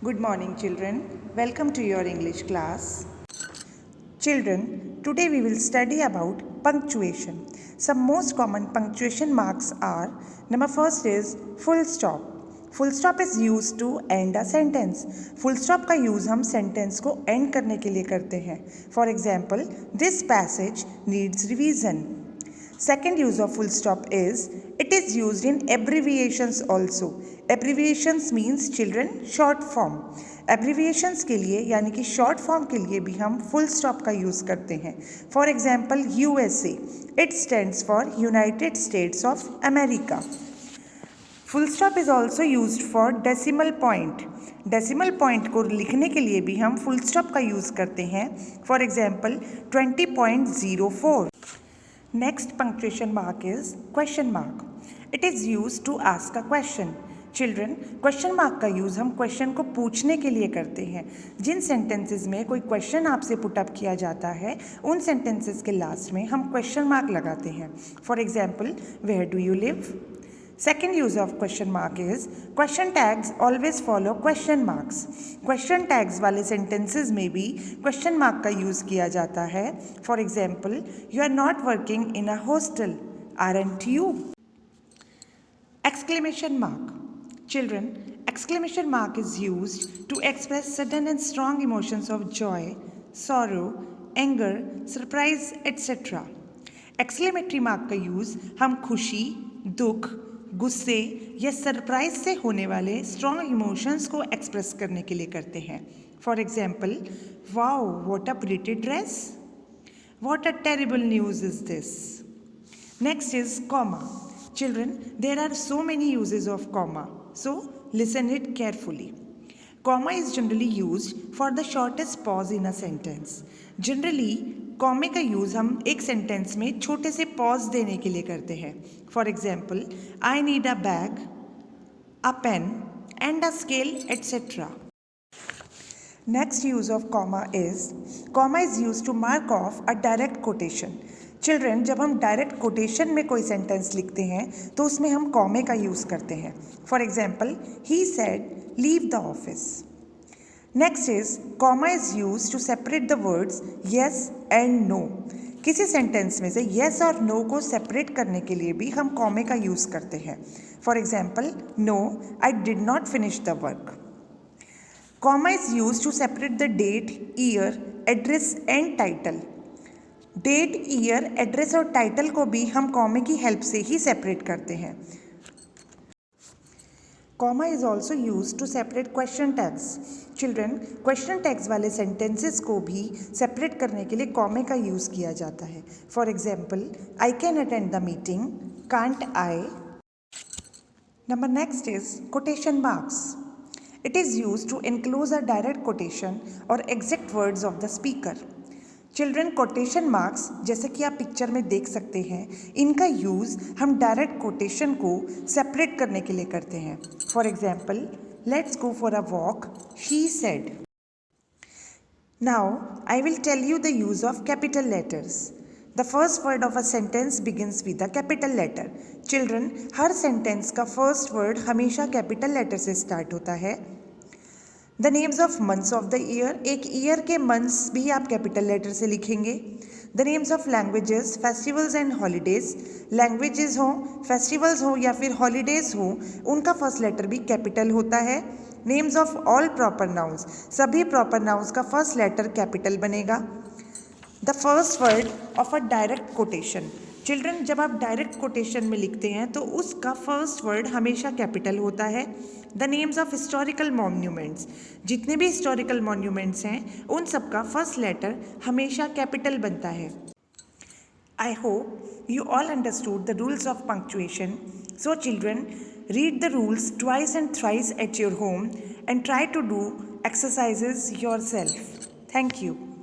Good morning, children. Welcome to your English class. Children, today we will study about punctuation. Some most common punctuation marks are: number first is full stop. Full stop is use to end a sentence. Full stop का use हम sentence को end करने के लिए करते हैं. For example, this passage needs revision. Second use of full stop is it is used in abbreviations also. Abbreviations means children short form. Abbreviations के लिए यानी कि short form के लिए भी हम full stop का use करते हैं. For example, USA. It stands for United States of America. Full stop is also used for decimal point. Decimal point को लिखने के लिए भी हम full stop का use करते हैं. For example, 20.04. Next punctuation mark is question mark. It is used to ask a question. Children, question mark का यूज़ हम क्वेश्चन को पूछने के लिए करते हैं. जिन सेंटेंसेस में कोई क्वेश्चन आपसे पुट अप किया जाता है उन सेंटेंसेस के लास्ट में हम क्वेश्चन मार्क लगाते हैं. For example, where do you live? Second use of question mark is question tags always follow question marks. Question tags वाले sentences में भी question mark का use किया जाता है. For example, you are not working in a hostel, aren't you? Exclamation mark. Children, exclamation mark is used to express sudden and strong emotions of joy, sorrow, anger, surprise, etc. Exclamatory mark का use हम खुशी, दुख, गुस्से या surprise से होने वाले strong emotions को एक्सप्रेस करने के लिए करते हैं. For example, wow what a pretty dress, what a terrible news is this. Next is comma. Children, there are so many uses of comma, so listen it carefully. Comma is generally used for the shortest pause in a sentence. Generally कॉमे का use हम एक sentence में छोटे से pause देने के लिए करते हैं. For example, I need a bag, a pen and a scale etcetera. Next use of comma is use to mark off a direct quotation. Children, जब हम डायरेक्ट कोटेशन में कोई सेंटेंस लिखते हैं तो उसमें हम कॉमे का यूज़ करते हैं. For example, he said leave the office. Next is comma is use to separate the words yes and no. किसी सेंटेंस में से येस और नो को सेपरेट करने के लिए भी हम कॉमे का यूज़ करते हैं. For example, no I did not finish the work. Comma is use to separate the date, year, address and title. Date, year, address और टाइटल को भी हम कॉमे की हेल्प से ही सेपरेट करते हैं. Comma is also use to separate question tags. Children, question tags वाले sentences को भी सेपरेट करने के लिए कॉमे का यूज़ किया जाता है. For example, I can attend the meeting, can't I. Number next is quotation marks. It is use to enclose a direct quotation or exact words of the speaker. Children, quotation marks जैसे कि आप picture में देख सकते हैं, इनका use हम direct quotation को सेपरेट करने के लिए करते हैं. For example, let's go for a walk, she said. Now I will tell you the use of capital letters. The first word of a sentence begins with a capital letter. Children, हर sentence का first word हमेशा capital letter से start होता है. The names of months of the year, एक year के months भी आप कैपिटल लेटर से लिखेंगे. The names of languages, festivals and holidays. Languages हों, फेस्टिवल्स हों या फिर हॉलीडेज हों, उनका फर्स्ट लेटर भी कैपिटल होता है. Names of all proper nouns, सभी प्रॉपर नाउन्स का फर्स्ट लेटर कैपिटल बनेगा. The first word of a direct quotation. Children, जब आप डायरेक्ट कोटेशन में लिखते हैं तो उसका फर्स्ट वर्ड हमेशा कैपिटल होता है. The names of historical monuments, जितने भी हिस्टोरिकल मॉन्यूमेंट्स हैं उन सब का फर्स्ट लेटर हमेशा कैपिटल बनता है. I hope you all understood the rules of punctuation. So children, read the rules twice and thrice at your home and try to do exercises yourself. Thank you.